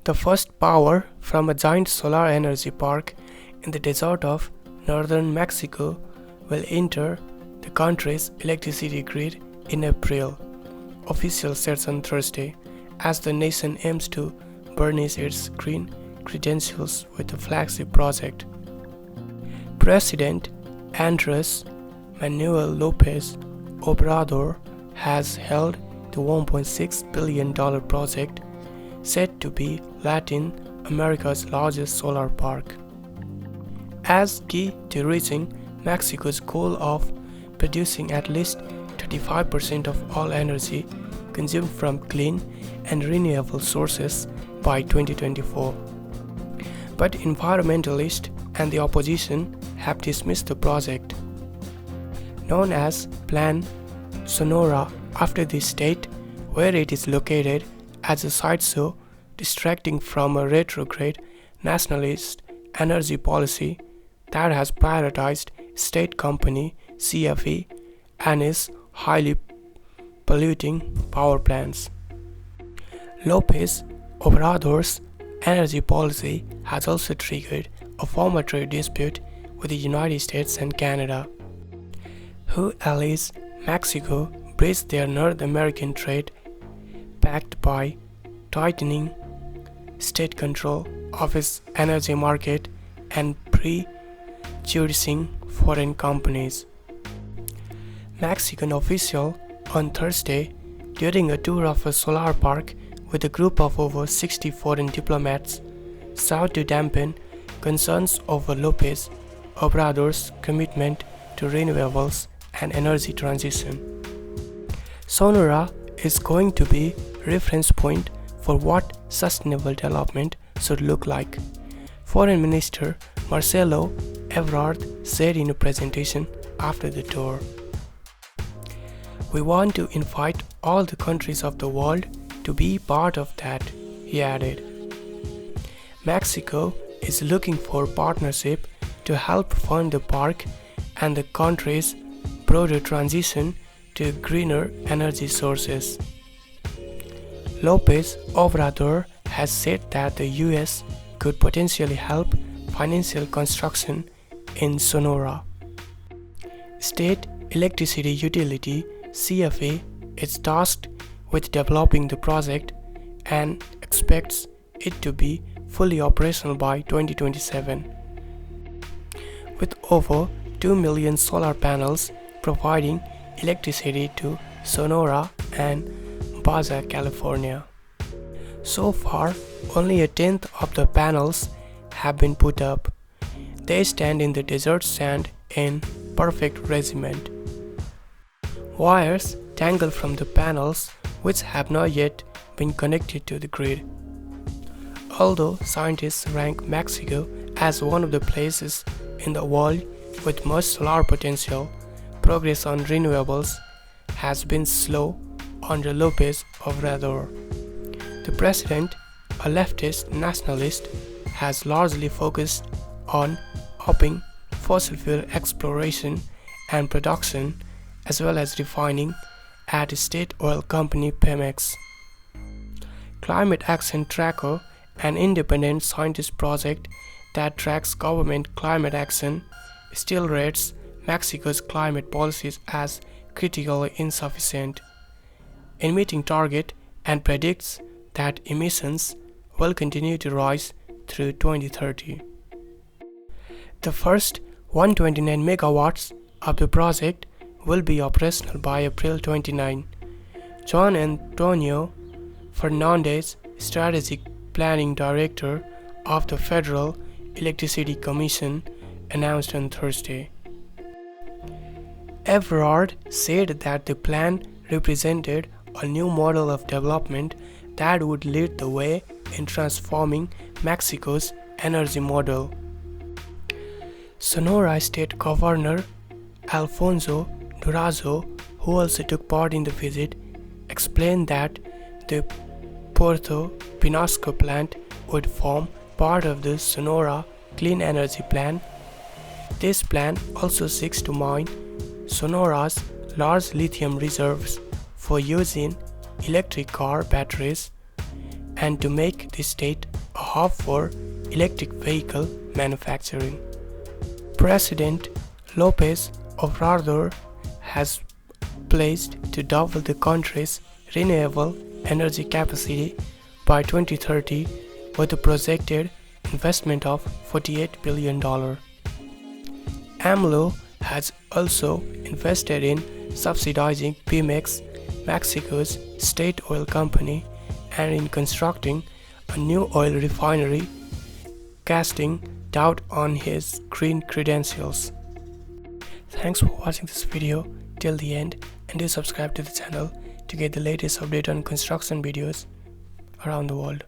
The first power from a giant solar energy park in the desert of northern Mexico will enter the country's electricity grid in April, officials said on Thursday, as the nation aims to burnish its green credentials with the flagship project. President Andres Manuel Lopez Obrador has hailed the $1.6 billion project, said to be Latin America's largest solar park, as key to reaching Mexico's goal of producing at least 35% of all energy consumed from clean and renewable sources by 2024. But environmentalists and the opposition have dismissed the project, known as Plan Sonora after the state where it is located, as a site so distracting from a retrograde nationalist energy policy that has prioritized state company CFE and its highly polluting power plants. Lopez Obrador's energy policy has also triggered a former trade dispute with the United States and Canada, who allege Mexico breached their North American trade pact by tightening state control of its energy market and prejudicing foreign companies. Mexican official on Thursday, during a tour of a solar park with a group of over 60 foreign diplomats, sought to dampen concerns over Lopez Obrador's commitment to renewables and energy transition. Sonora is going to be a reference point for what sustainable development should look like, Foreign Minister Marcelo Ebrard said in a presentation after the tour. We want to invite all the countries of the world to be part of that, he added. Mexico is looking for partnership to help fund the park and the country's broader transition to greener energy sources. Lopez Obrador has said that the US could potentially help financial construction in Sonora. State Electricity Utility CFA is tasked with developing the project and expects it to be fully operational by 2027. With over 2 million solar panels providing electricity to Sonora and Baja California. So far, only a tenth of the panels have been put up. They stand in the desert sand in perfect arrangement. Wires dangle from the panels, which have not yet been connected to the grid. Although scientists rank Mexico as one of the places in the world with most solar potential, progress on renewables has been slow under Lopez Obrador. The president, a leftist nationalist, has largely focused on upping fossil fuel exploration and production, as well as refining at state oil company Pemex. Climate Action Tracker, an independent scientist project that tracks government climate action, still rates Mexico's climate policies as critically insufficient in meeting target and predicts that emissions will continue to rise through 2030. The first 129 megawatts of the project will be operational by April 29. Juan Antonio Fernandez, Strategic Planning Director of the Federal Electricity Commission, announced on Thursday. Ebrard said that the plan represented a new model of development that would lead the way in transforming Mexico's energy model. Sonora State Governor Alfonso Durazo, who also took part in the visit, explained that the Puerto Pinasco plant would form part of the Sonora Clean Energy Plan. This plan also seeks to mine Sonora's large lithium reserves for use in electric car batteries and to make the state a hub for electric vehicle manufacturing. President Lopez Obrador has pledged to double the country's renewable energy capacity by 2030 with a projected investment of $48 billion. AMLO has also invested in subsidizing Pemex, Mexico's state oil company, and in constructing a new oil refinery, casting doubt on his green credentials. Thanks for watching this video till the end, and do subscribe to the channel to get the latest update on construction videos around the world.